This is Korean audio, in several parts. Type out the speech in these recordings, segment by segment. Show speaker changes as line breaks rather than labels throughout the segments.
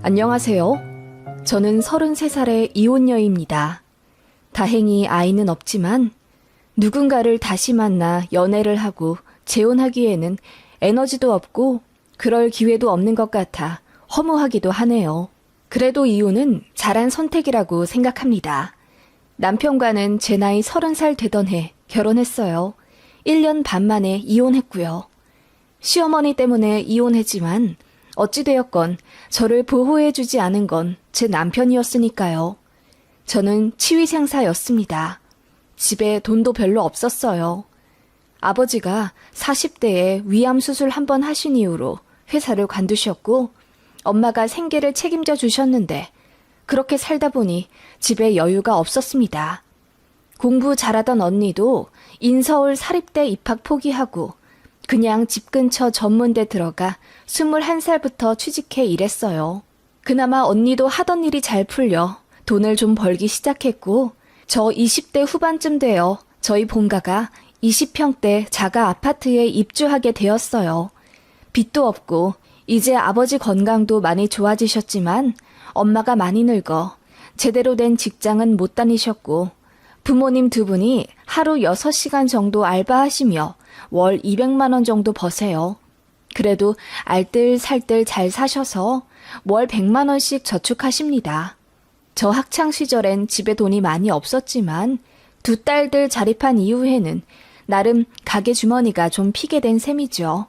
안녕하세요. 저는 33살의 이혼녀입니다. 다행히 아이는 없지만 누군가를 다시 만나 연애를 하고 재혼하기에는 에너지도 없고 그럴 기회도 없는 것 같아 허무하기도 하네요. 그래도 이혼은 잘한 선택이라고 생각합니다. 남편과는 제 나이 30살 되던 해 결혼했어요. 1년 반 만에 이혼했고요. 시어머니 때문에 이혼했지만 어찌되었건 저를 보호해주지 않은 건 제 남편이었으니까요. 저는 치위생사였습니다. 집에 돈도 별로 없었어요. 아버지가 40대에 위암 수술 한 번 하신 이후로 회사를 관두셨고 엄마가 생계를 책임져 주셨는데 그렇게 살다 보니 집에 여유가 없었습니다. 공부 잘하던 언니도 인서울 사립대 입학 포기하고 그냥 집 근처 전문대 들어가 21살부터 취직해 일했어요. 그나마 언니도 하던 일이 잘 풀려 돈을 좀 벌기 시작했고 저 20대 후반쯤 되어 저희 본가가 20평대 자가 아파트에 입주하게 되었어요. 빚도 없고 이제 아버지 건강도 많이 좋아지셨지만 엄마가 많이 늙어 제대로 된 직장은 못 다니셨고 부모님 두 분이 하루 6시간 정도 알바하시며 월 200만 원 정도 버세요. 그래도 알뜰살뜰 잘 사셔서 월 100만 원씩 저축하십니다. 저 학창 시절엔 집에 돈이 많이 없었지만 두 딸들 자립한 이후에는 나름 가게 주머니가 좀 피게 된 셈이죠.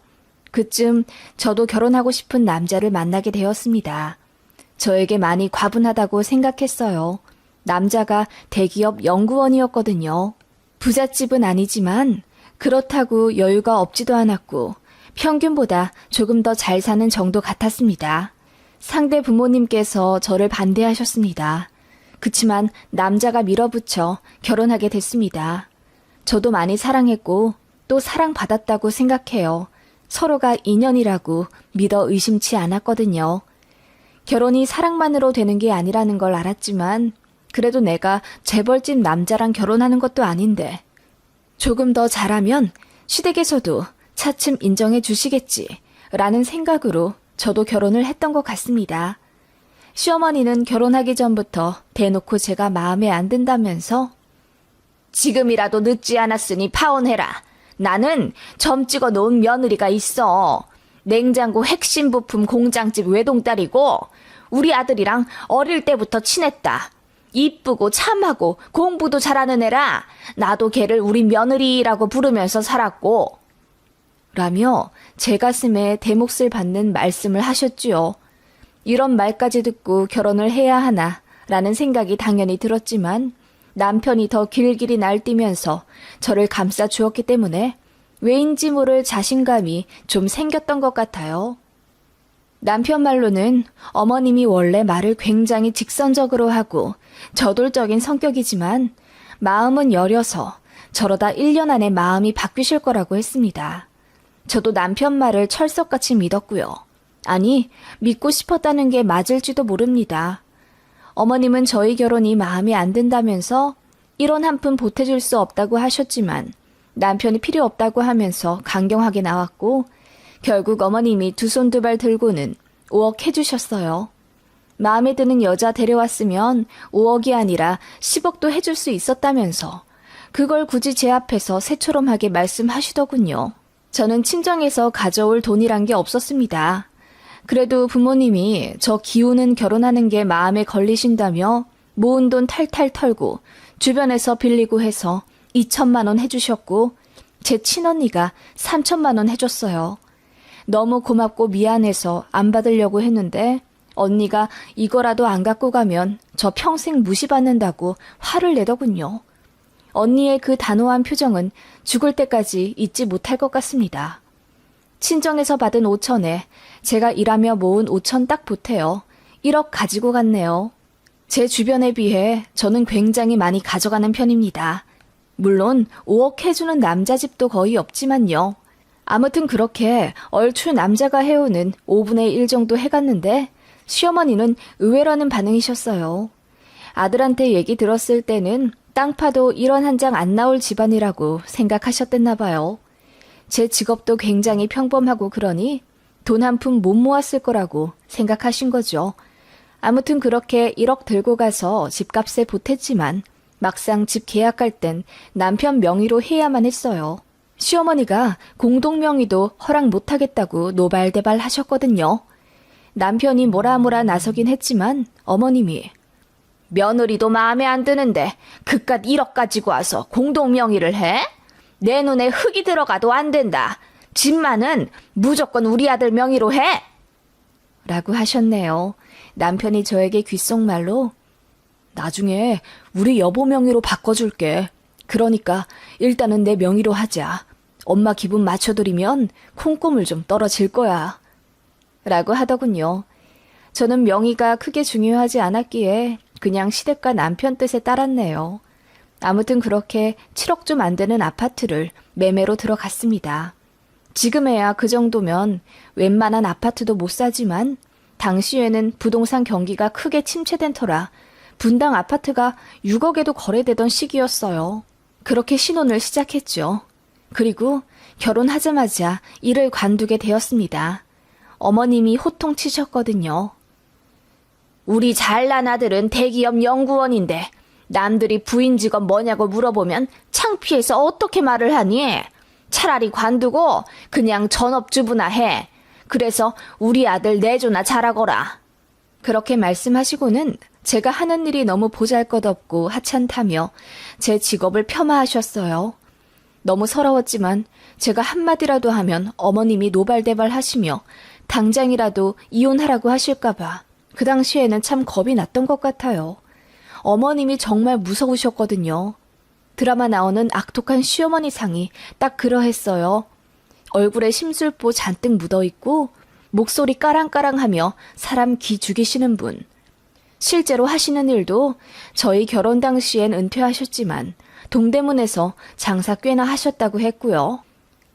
그쯤 저도 결혼하고 싶은 남자를 만나게 되었습니다. 저에게 많이 과분하다고 생각했어요. 남자가 대기업 연구원이었거든요. 부잣집은 아니지만 그렇다고 여유가 없지도 않았고 평균보다 조금 더 잘 사는 정도 같았습니다. 상대 부모님께서 저를 반대하셨습니다. 그치만 남자가 밀어붙여 결혼하게 됐습니다. 저도 많이 사랑했고 또 사랑받았다고 생각해요. 서로가 인연이라고 믿어 의심치 않았거든요. 결혼이 사랑만으로 되는 게 아니라는 걸 알았지만 그래도 내가 재벌집 남자랑 결혼하는 것도 아닌데 조금 더 잘하면 시댁에서도 차츰 인정해 주시겠지 라는 생각으로 저도 결혼을 했던 것 같습니다. 시어머니는 결혼하기 전부터 대놓고 제가 마음에 안 든다면서 지금이라도 늦지 않았으니 파혼해라. 나는 점 찍어 놓은 며느리가 있어. 냉장고 핵심 부품 공장집 외동딸이고 우리 아들이랑 어릴 때부터 친했다. 이쁘고 참하고 공부도 잘하는 애라 나도 걔를 우리 며느리라고 부르면서 살았고 라며 제 가슴에 대몫을 받는 말씀을 하셨지요. 이런 말까지 듣고 결혼을 해야 하나 라는 생각이 당연히 들었지만 남편이 더 길길이 날뛰면서 저를 감싸 주었기 때문에 왜인지 모를 자신감이 좀 생겼던 것 같아요. 남편 말로는 어머님이 원래 말을 굉장히 직선적으로 하고 저돌적인 성격이지만 마음은 여려서 저러다 1년 안에 마음이 바뀌실 거라고 했습니다. 저도 남편 말을 철석같이 믿었고요. 아니, 믿고 싶었다는 게 맞을지도 모릅니다. 어머님은 저희 결혼이 마음에 안 든다면서 1원 한 푼 보태줄 수 없다고 하셨지만 남편이 필요 없다고 하면서 강경하게 나왔고 결국 어머님이 두 손 두 발 들고는 5억 해주셨어요. 마음에 드는 여자 데려왔으면 5억이 아니라 10억도 해줄 수 있었다면서 그걸 굳이 제 앞에서 새초롬하게 말씀하시더군요. 저는 친정에서 가져올 돈이란 게 없었습니다. 그래도 부모님이 저 기우는 결혼하는 게 마음에 걸리신다며 모은 돈 탈탈 털고 주변에서 빌리고 해서 2천만 원 해주셨고 제 친언니가 3천만 원 해줬어요. 너무 고맙고 미안해서 안 받으려고 했는데 언니가 이거라도 안 갖고 가면 저 평생 무시받는다고 화를 내더군요. 언니의 그 단호한 표정은 죽을 때까지 잊지 못할 것 같습니다. 친정에서 받은 5천에 제가 일하며 모은 5천 딱 보태어 1억 가지고 갔네요. 제 주변에 비해 저는 굉장히 많이 가져가는 편입니다. 물론 5억 해주는 남자 집도 거의 없지만요. 아무튼 그렇게 얼추 남자가 해오는 5분의 1 정도 해갔는데 시어머니는 의외라는 반응이셨어요. 아들한테 얘기 들었을 때는 땅 파도 1원 한 장 안 나올 집안이라고 생각하셨댔나 봐요. 제 직업도 굉장히 평범하고 그러니 돈 한 푼 못 모았을 거라고 생각하신 거죠. 아무튼 그렇게 1억 들고 가서 집값에 보탰지만 막상 집 계약할 땐 남편 명의로 해야만 했어요. 시어머니가 공동명의도 허락 못하겠다고 노발대발 하셨거든요. 남편이 뭐라 나서긴 했지만 어머님이 며느리도 마음에 안 드는데 그깟 1억 가지고 와서 공동명의를 해? 내 눈에 흙이 들어가도 안 된다. 집만은 무조건 우리 아들 명의로 해! 라고 하셨네요. 남편이 저에게 귓속말로 나중에 우리 여보 명의로 바꿔줄게. 그러니까 일단은 내 명의로 하자. 엄마 기분 맞춰드리면 콩고물 좀 떨어질 거야. 라고 하더군요. 저는 명의가 크게 중요하지 않았기에 그냥 시댁과 남편 뜻에 따랐네요. 아무튼 그렇게 7억 좀 안 되는 아파트를 매매로 들어갔습니다. 지금에야 그 정도면 웬만한 아파트도 못 사지만 당시에는 부동산 경기가 크게 침체된 터라 분당 아파트가 6억에도 거래되던 시기였어요. 그렇게 신혼을 시작했죠. 그리고 결혼하자마자 일을 관두게 되었습니다. 어머님이 호통치셨거든요. 우리 잘난 아들은 대기업 연구원인데 남들이 부인 직업 뭐냐고 물어보면 창피해서 어떻게 말을 하니? 차라리 관두고 그냥 전업주부나 해. 그래서 우리 아들 내조나 잘하거라. 그렇게 말씀하시고는 제가 하는 일이 너무 보잘것없고 하찮다며 제 직업을 폄하하셨어요. 너무 서러웠지만 제가 한마디라도 하면 어머님이 노발대발 하시며 당장이라도 이혼하라고 하실까봐 그 당시에는 참 겁이 났던 것 같아요. 어머님이 정말 무서우셨거든요. 드라마 나오는 악독한 시어머니 상이 딱 그러했어요. 얼굴에 심술보 잔뜩 묻어있고 목소리 까랑까랑하며 사람 기 죽이시는 분. 실제로 하시는 일도 저희 결혼 당시엔 은퇴하셨지만 동대문에서 장사 꽤나 하셨다고 했고요.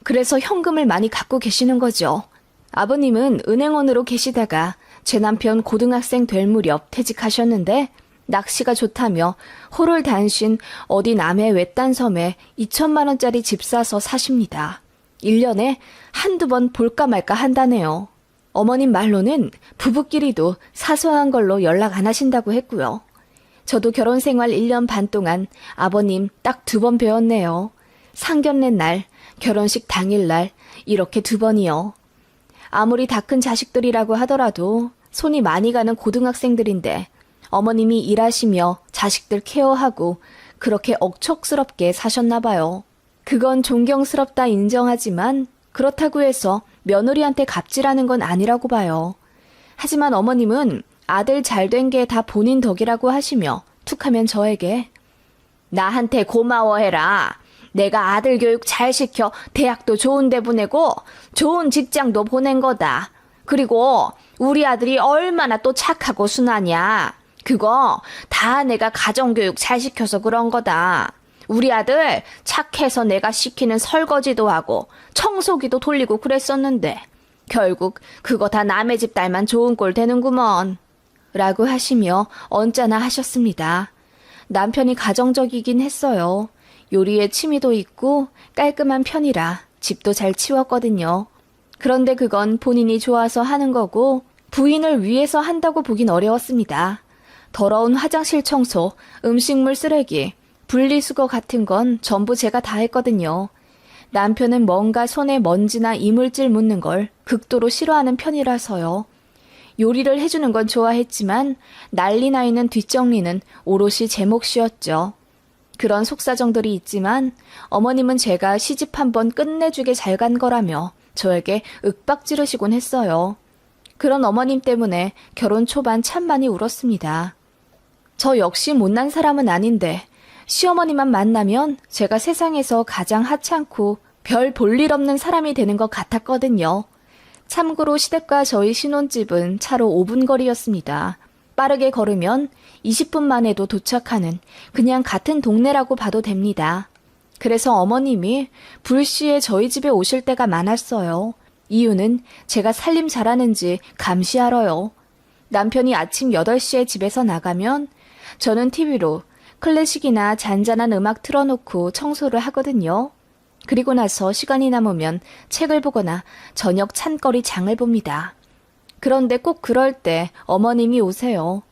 그래서 현금을 많이 갖고 계시는 거죠. 아버님은 은행원으로 계시다가 제 남편 고등학생 될 무렵 퇴직하셨는데 낚시가 좋다며 호를 단신 어디 남해 외딴 섬에 2천만 원짜리 집 사서 사십니다. 1년에 한두 번 볼까 말까 한다네요. 어머님 말로는 부부끼리도 사소한 걸로 연락 안 하신다고 했고요. 저도 결혼 생활 1년 반 동안 아버님 딱 2번 뵈었네요. 상견례 날, 결혼식 당일날 이렇게 2번이요. 아무리 다 큰 자식들이라고 하더라도 손이 많이 가는 고등학생들인데 어머님이 일하시며 자식들 케어하고 그렇게 억척스럽게 사셨나 봐요. 그건 존경스럽다 인정하지만 그렇다고 해서 며느리한테 갑질하는 건 아니라고 봐요. 하지만 어머님은 아들 잘된 게 다 본인 덕이라고 하시며 툭하면 저에게 나한테 고마워해라. 내가 아들 교육 잘 시켜 대학도 좋은 데 보내고 좋은 직장도 보낸 거다. 그리고 우리 아들이 얼마나 또 착하고 순하냐. 그거 다 내가 가정교육 잘 시켜서 그런 거다. 우리 아들 착해서 내가 시키는 설거지도 하고 청소기도 돌리고 그랬었는데 결국 그거 다 남의 집 딸만 좋은 꼴 되는구먼. 라고 하시며 언짢아 하셨습니다. 남편이 가정적이긴 했어요. 요리에 취미도 있고 깔끔한 편이라 집도 잘 치웠거든요. 그런데 그건 본인이 좋아서 하는 거고 부인을 위해서 한다고 보긴 어려웠습니다. 더러운 화장실 청소, 음식물 쓰레기, 분리수거 같은 건 전부 제가 다 했거든요. 남편은 뭔가 손에 먼지나 이물질 묻는 걸 극도로 싫어하는 편이라서요. 요리를 해주는 건 좋아했지만 난리 나 있는 뒷정리는 오롯이 제 몫이었죠. 그런 속사정들이 있지만 어머님은 제가 시집 한번 끝내주게 잘 간 거라며 저에게 윽박 지르시곤 했어요. 그런 어머님 때문에 결혼 초반 참 많이 울었습니다. 저 역시 못난 사람은 아닌데 시어머니만 만나면 제가 세상에서 가장 하찮고 별 볼 일 없는 사람이 되는 것 같았거든요. 참고로 시댁과 저희 신혼집은 차로 5분 거리였습니다. 빠르게 걸으면 20분 만에도 도착하는 그냥 같은 동네라고 봐도 됩니다. 그래서 어머님이 불시에 저희 집에 오실 때가 많았어요. 이유는 제가 살림 잘하는지 감시하러요. 남편이 아침 8시에 집에서 나가면 저는 TV로 클래식이나 잔잔한 음악 틀어놓고 청소를 하거든요. 그리고 나서 시간이 남으면 책을 보거나 저녁 찬거리 장을 봅니다. 그런데 꼭 그럴 때 어머님이 오세요.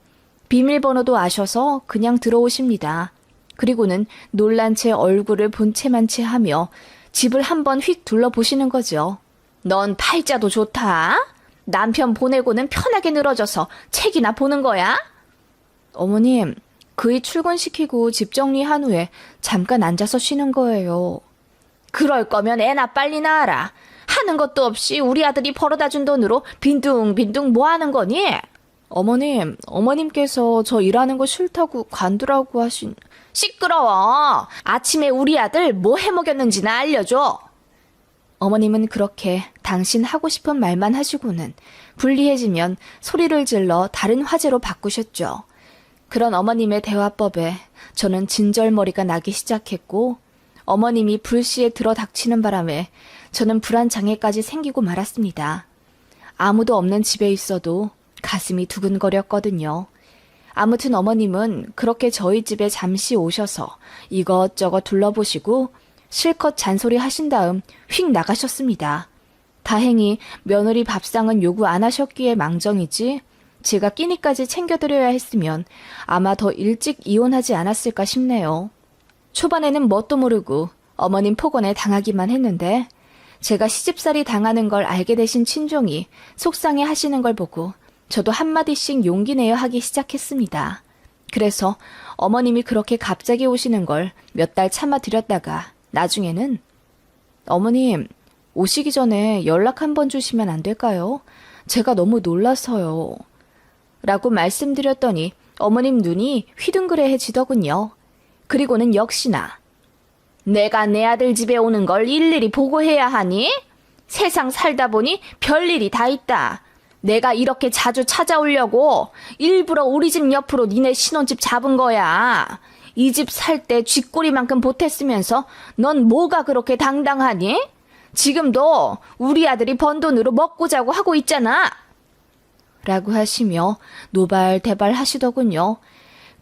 비밀번호도 아셔서 그냥 들어오십니다. 그리고는 놀란 채 얼굴을 본체만 채 하며 집을 한번 휙 둘러보시는 거죠. 넌 팔자도 좋다. 남편 보내고는 편하게 늘어져서 책이나 보는 거야? 어머님, 그이 출근시키고 집 정리한 후에 잠깐 앉아서 쉬는 거예요. 그럴 거면 애나 빨리 낳아라. 하는 것도 없이 우리 아들이 벌어다 준 돈으로 빈둥빈둥 뭐 하는 거니? 어머님, 어머님께서 저 일하는 거 싫다고 관두라고 하신... 시끄러워. 아침에 우리 아들 뭐 해먹였는지나 알려줘. 어머님은 그렇게 당신 하고 싶은 말만 하시고는 불리해지면 소리를 질러 다른 화제로 바꾸셨죠. 그런 어머님의 대화법에 저는 진절머리가 나기 시작했고 어머님이 불시에 들어닥치는 바람에 저는 불안장애까지 생기고 말았습니다. 아무도 없는 집에 있어도 가슴이 두근거렸거든요. 아무튼 어머님은 그렇게 저희 집에 잠시 오셔서 이것저것 둘러보시고 실컷 잔소리 하신 다음 휙 나가셨습니다. 다행히 며느리 밥상은 요구 안 하셨기에 망정이지 제가 끼니까지 챙겨드려야 했으면 아마 더 일찍 이혼하지 않았을까 싶네요. 초반에는 뭣도 모르고 어머님 폭언에 당하기만 했는데 제가 시집살이 당하는 걸 알게 되신 친종이 속상해 하시는 걸 보고 저도 한마디씩 용기 내어 하기 시작했습니다. 그래서 어머님이 그렇게 갑자기 오시는 걸 몇 달 참아드렸다가 나중에는 어머님, 오시기 전에 연락 한번 주시면 안 될까요? 제가 너무 놀라서요. 라고 말씀드렸더니 어머님 눈이 휘둥그레해지더군요. 그리고는 역시나 내가 내 아들 집에 오는 걸 일일이 보고해야 하니? 세상 살다 보니 별일이 다 있다. 내가 이렇게 자주 찾아오려고 일부러 우리 집 옆으로 니네 신혼집 잡은 거야. 이 집 살 때 쥐꼬리만큼 보탰으면서 넌 뭐가 그렇게 당당하니? 지금도 우리 아들이 번 돈으로 먹고 자고 하고 있잖아. 라고 하시며 노발대발 하시더군요.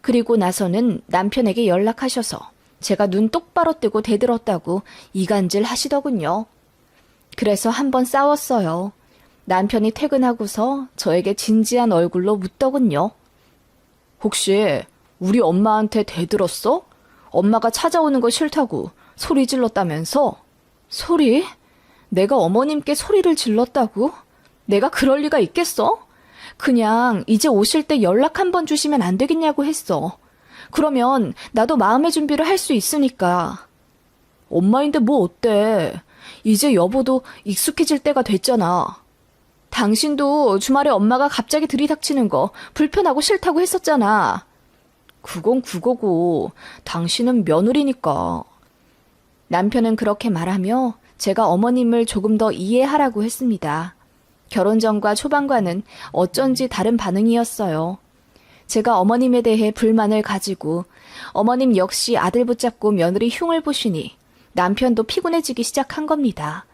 그리고 나서는 남편에게 연락하셔서 제가 눈 똑바로 뜨고 대들었다고 이간질 하시더군요. 그래서 한번 싸웠어요. 남편이 퇴근하고서 저에게 진지한 얼굴로 묻더군요. 혹시 우리 엄마한테 대들었어? 엄마가 찾아오는 거 싫다고 소리 질렀다면서? 소리? 내가 어머님께 소리를 질렀다고? 내가 그럴 리가 있겠어? 그냥 이제 오실 때 연락 한번 주시면 안 되겠냐고 했어. 그러면 나도 마음의 준비를 할 수 있으니까. 엄마인데 뭐 어때? 이제 여보도 익숙해질 때가 됐잖아. 당신도 주말에 엄마가 갑자기 들이닥치는 거 불편하고 싫다고 했었잖아. 그건 그거고 당신은 며느리니까. 남편은 그렇게 말하며 제가 어머님을 조금 더 이해하라고 했습니다. 결혼 전과 초반과는 어쩐지 다른 반응이었어요. 제가 어머님에 대해 불만을 가지고 어머님 역시 아들 붙잡고 며느리 흉을 보시니 남편도 피곤해지기 시작한 겁니다.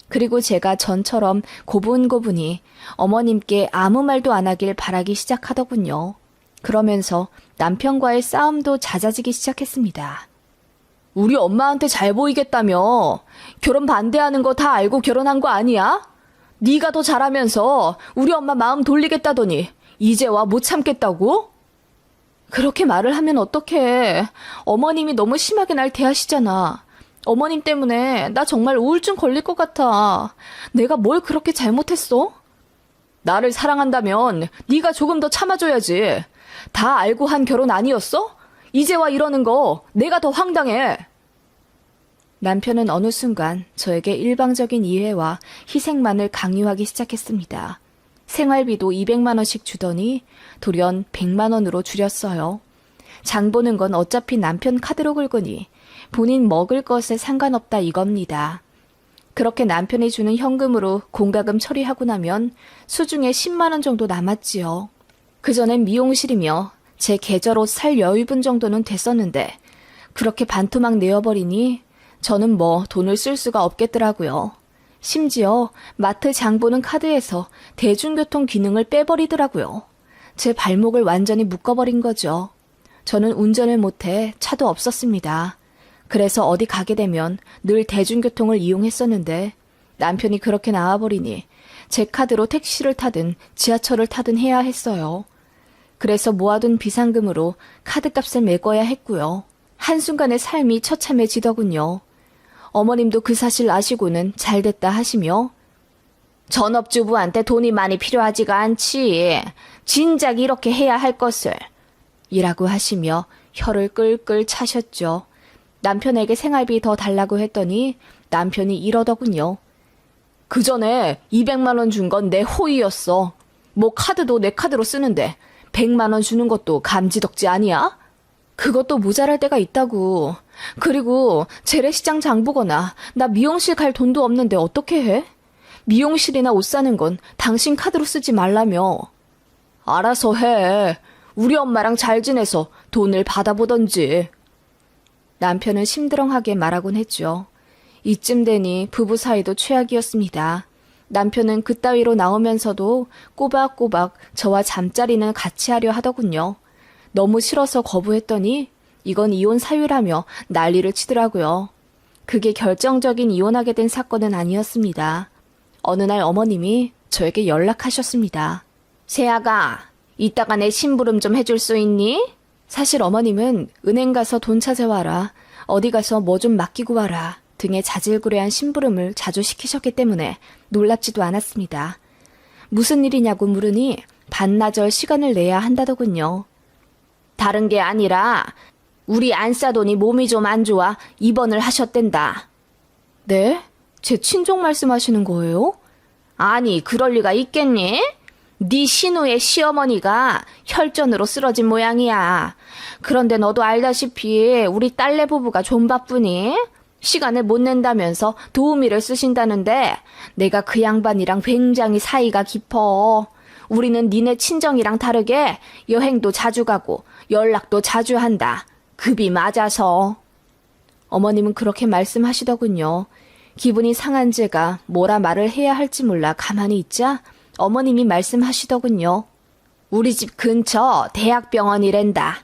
그리고 제가 전처럼 고분고분히 어머님께 아무 말도 안 하길 바라기 시작하더군요. 그러면서 남편과의 싸움도 잦아지기 시작했습니다. 우리 엄마한테 잘 보이겠다며 결혼 반대하는 거 다 알고 결혼한 거 아니야? 네가 더 잘하면서 우리 엄마 마음 돌리겠다더니 이제 와 못 참겠다고? 그렇게 말을 하면 어떡해. 어머님이 너무 심하게 날 대하시잖아. 어머님 때문에 나 정말 우울증 걸릴 것 같아. 내가 뭘 그렇게 잘못했어? 나를 사랑한다면 네가 조금 더 참아줘야지. 다 알고 한 결혼 아니었어? 이제 와 이러는 거 내가 더 황당해. 남편은 어느 순간 저에게 일방적인 이해와 희생만을 강요하기 시작했습니다. 생활비도 200만 원씩 주더니 돌연 100만 원으로 줄였어요. 장 보는 건 어차피 남편 카드로 긁으니 본인 먹을 것에 상관없다 이겁니다. 그렇게 남편이 주는 현금으로 공과금 처리하고 나면 수중에 10만 원 정도 남았지요. 그전엔 미용실이며 제 계절옷 살 여유분 정도는 됐었는데 그렇게 반토막 내어버리니 저는 뭐 돈을 쓸 수가 없겠더라고요. 심지어 마트 장 보는 카드에서 대중교통 기능을 빼버리더라고요. 제 발목을 완전히 묶어버린 거죠. 저는 운전을 못해 차도 없었습니다. 그래서 어디 가게 되면 늘 대중교통을 이용했었는데 남편이 그렇게 나와버리니 제 카드로 택시를 타든 지하철을 타든 해야 했어요. 그래서 모아둔 비상금으로 카드값을 메꿔야 했고요. 한순간에 삶이 처참해지더군요. 어머님도 그 사실 아시고는 잘됐다 하시며 전업주부한테 돈이 많이 필요하지가 않지. 진작 이렇게 해야 할 것을. 이라고 하시며 혀를 끌끌 차셨죠. 남편에게 생활비 더 달라고 했더니 남편이 이러더군요. 그 전에 200만 원 준 건 내 호의였어. 뭐 카드도 내 카드로 쓰는데 100만 원 주는 것도 감지덕지 아니야? 그것도 모자랄 때가 있다고. 그리고 재래시장 장 보거나 나 미용실 갈 돈도 없는데 어떻게 해? 미용실이나 옷 사는 건 당신 카드로 쓰지 말라며. 알아서 해. 우리 엄마랑 잘 지내서 돈을 받아보던지. 남편은 심드렁하게 말하곤 했죠. 이쯤 되니 부부 사이도 최악이었습니다. 남편은 그따위로 나오면서도 꼬박꼬박 저와 잠자리는 같이 하려 하더군요. 너무 싫어서 거부했더니 이건 이혼 사유라며 난리를 치더라고요. 그게 결정적인 이혼하게 된 사건은 아니었습니다. 어느 날 어머님이 저에게 연락하셨습니다. 세아가, 이따가 내 심부름 좀 해줄 수 있니? 사실 어머님은 은행 가서 돈 찾아와라, 어디 가서 뭐 좀 맡기고 와라 등의 자질구레한 심부름을 자주 시키셨기 때문에 놀랍지도 않았습니다. 무슨 일이냐고 물으니 반나절 시간을 내야 한다더군요. 다른 게 아니라 우리 안싸돈이 몸이 좀 안 좋아 입원을 하셨댄다. 네? 제 친정 말씀하시는 거예요? 아니, 그럴 리가 있겠니? 네 신우의 시어머니가 혈전으로 쓰러진 모양이야. 그런데 너도 알다시피 우리 딸내 부부가 좀 바쁘니? 시간을 못 낸다면서 도우미를 쓰신다는데 내가 그 양반이랑 굉장히 사이가 깊어. 우리는 니네 친정이랑 다르게 여행도 자주 가고 연락도 자주 한다. 급이 맞아서. 어머님은 그렇게 말씀하시더군요. 기분이 상한 제가 뭐라 말을 해야 할지 몰라 가만히 있자 어머님이 말씀하시더군요. 우리 집 근처 대학병원이랜다.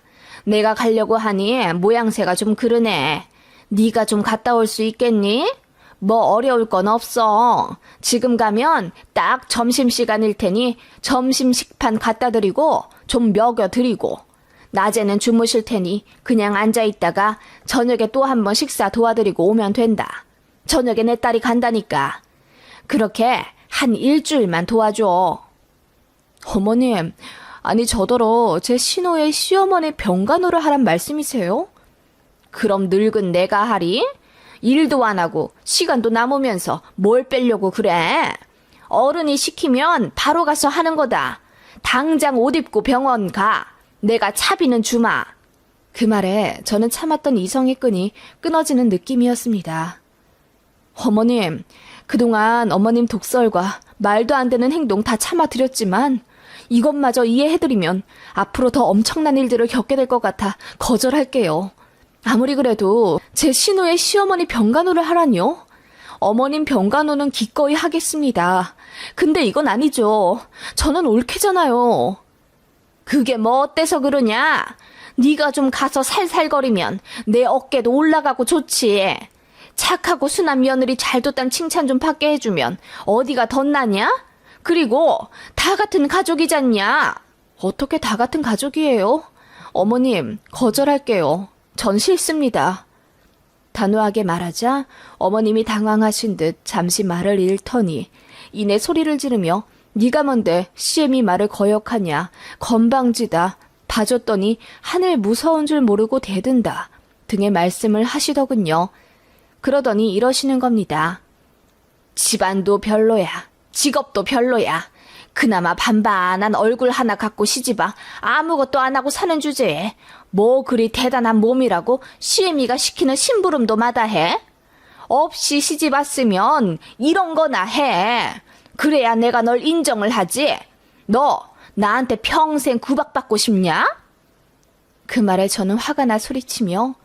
내가 가려고 하니 모양새가 좀 그러네. 네가 좀 갔다 올 수 있겠니? 뭐 어려울 건 없어. 지금 가면 딱 점심시간일 테니 점심 식판 갖다 드리고 좀 먹여 드리고 낮에는 주무실 테니 그냥 앉아있다가 저녁에 또 한 번 식사 도와드리고 오면 된다. 저녁에 내 딸이 간다니까. 그렇게 한 일주일만 도와줘. 어머님, 아니 저더러 제 신호의 시어머니 병간호를 하란 말씀이세요? 그럼 늙은 내가 하리? 일도 안 하고 시간도 남으면서 뭘 빼려고 그래? 어른이 시키면 바로 가서 하는 거다. 당장 옷 입고 병원 가. 내가 차비는 주마. 그 말에 저는 참았던 이성의 끈이 끊어지는 느낌이었습니다. 어머님, 그동안 어머님 독설과 말도 안 되는 행동 다 참아드렸지만 이것마저 이해해드리면 앞으로 더 엄청난 일들을 겪게 될 것 같아 거절할게요. 아무리 그래도 제 신우의 시어머니 병간호를 하라니요? 어머님 병간호는 기꺼이 하겠습니다. 근데 이건 아니죠. 저는 올케잖아요. 그게 뭐 어때서 그러냐? 네가 좀 가서 살살거리면 내 어깨도 올라가고 좋지. 착하고 순한 며느리 잘 뒀단 칭찬 좀 받게 해주면 어디가 덧나냐? 그리고 다 같은 가족이잖냐? 어떻게 다 같은 가족이에요? 어머님, 거절할게요. 전 싫습니다. 단호하게 말하자 어머님이 당황하신 듯 잠시 말을 잃더니 이내 소리를 지르며 네가 뭔데 CM이 말을 거역하냐, 건방지다, 봐줬더니 하늘 무서운 줄 모르고 대든다 등의 말씀을 하시더군요. 그러더니 이러시는 겁니다. 집안도 별로야. 직업도 별로야. 그나마 반반한 얼굴 하나 갖고 시집아 아무것도 안 하고 사는 주제에 뭐 그리 대단한 몸이라고 CM이가 시키는 심부름도 마다해? 없이 시집 왔으면 이런 거나 해. 그래야 내가 널 인정을 하지. 너 나한테 평생 구박받고 싶냐? 그 말에 저는 화가 나 소리치며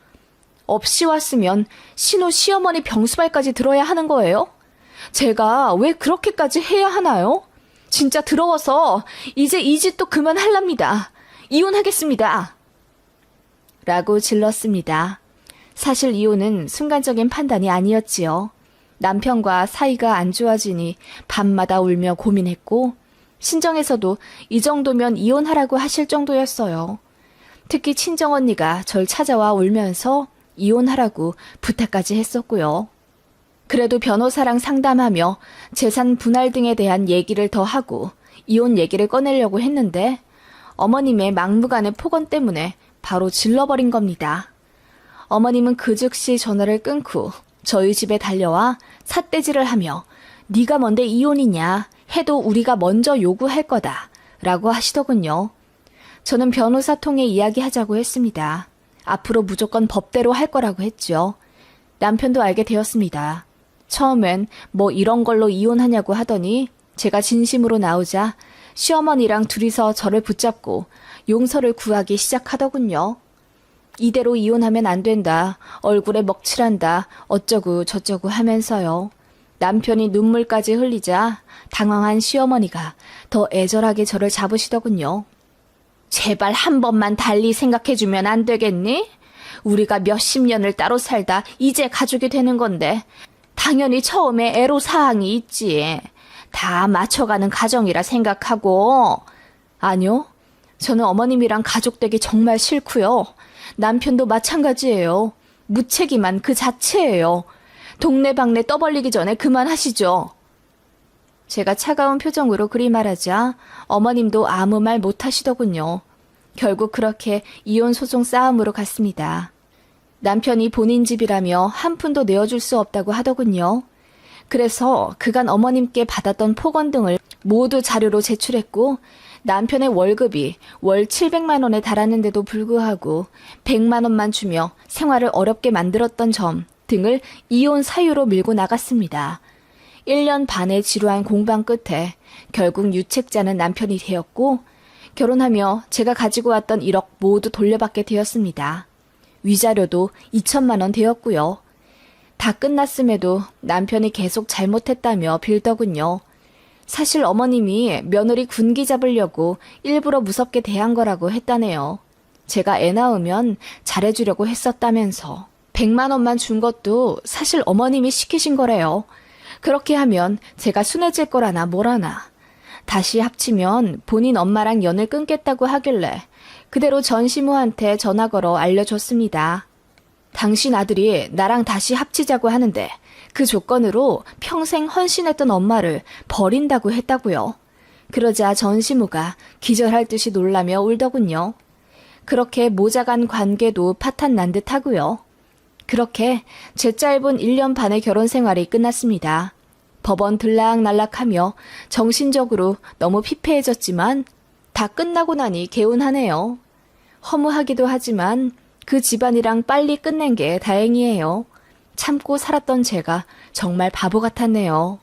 없이 왔으면 신우 시어머니 병수발까지 들어야 하는 거예요? 제가 왜 그렇게까지 해야 하나요? 진짜 더러워서 이제 이 짓도 그만할랍니다. 이혼하겠습니다. 라고 질렀습니다. 사실 이혼은 순간적인 판단이 아니었지요. 남편과 사이가 안 좋아지니 밤마다 울며 고민했고, 친정에서도 이 정도면 이혼하라고 하실 정도였어요. 특히 친정언니가 절 찾아와 울면서 이혼하라고 부탁까지 했었고요. 그래도 변호사랑 상담하며 재산 분할 등에 대한 얘기를 더 하고 이혼 얘기를 꺼내려고 했는데 어머님의 막무가내 폭언 때문에 바로 질러버린 겁니다. 어머님은 그 즉시 전화를 끊고 저희 집에 달려와 삿대질을 하며 네가 뭔데 이혼이냐 해도 우리가 먼저 요구할 거다 라고 하시더군요. 저는 변호사 통해 이야기하자고 했습니다. 앞으로 무조건 법대로 할 거라고 했죠. 남편도 알게 되었습니다. 처음엔 뭐 이런 걸로 이혼하냐고 하더니 제가 진심으로 나오자 시어머니랑 둘이서 저를 붙잡고 용서를 구하기 시작하더군요. 이대로 이혼하면 안 된다, 얼굴에 먹칠한다, 어쩌고 저쩌고 하면서요. 남편이 눈물까지 흘리자 당황한 시어머니가 더 애절하게 저를 잡으시더군요. 제발 한 번만 달리 생각해주면 안 되겠니? 우리가 몇십 년을 따로 살다 이제 가족이 되는 건데 당연히 처음에 애로사항이 있지. 다 맞춰가는 가정이라 생각하고. 아니요. 저는 어머님이랑 가족되기 정말 싫고요. 남편도 마찬가지예요. 무책임한 그 자체예요. 동네방네 떠벌리기 전에 그만하시죠. 제가 차가운 표정으로 그리 말하자 어머님도 아무 말 못하시더군요. 결국 그렇게 이혼 소송 싸움으로 갔습니다. 남편이 본인 집이라며 한 푼도 내어줄 수 없다고 하더군요. 그래서 그간 어머님께 받았던 폭언 등을 모두 자료로 제출했고 남편의 월급이 월 700만 원에 달았는데도 불구하고 100만 원만 주며 생활을 어렵게 만들었던 점 등을 이혼 사유로 밀고 나갔습니다. 1년 반의 지루한 공방 끝에 결국 유책자는 남편이 되었고 결혼하며 제가 가지고 왔던 1억 모두 돌려받게 되었습니다. 위자료도 2천만 원 되었고요. 다 끝났음에도 남편이 계속 잘못했다며 빌더군요. 사실 어머님이 며느리 군기 잡으려고 일부러 무섭게 대한 거라고 했다네요. 제가 애 낳으면 잘해주려고 했었다면서 100만 원만 준 것도 사실 어머님이 시키신 거래요. 그렇게 하면 제가 순해질 거라나 뭐라나. 다시 합치면 본인 엄마랑 연을 끊겠다고 하길래 그대로 전시모한테 전화 걸어 알려줬습니다. 당신 아들이 나랑 다시 합치자고 하는데 그 조건으로 평생 헌신했던 엄마를 버린다고 했다고요. 그러자 전시모가 기절할 듯이 놀라며 울더군요. 그렇게 모자간 관계도 파탄 난 듯 하고요. 그렇게 제 짧은 1년 반의 결혼 생활이 끝났습니다. 법원 들락날락하며 정신적으로 너무 피폐해졌지만 다 끝나고 나니 개운하네요. 허무하기도 하지만 그 집안이랑 빨리 끝낸 게 다행이에요. 참고 살았던 제가 정말 바보 같았네요.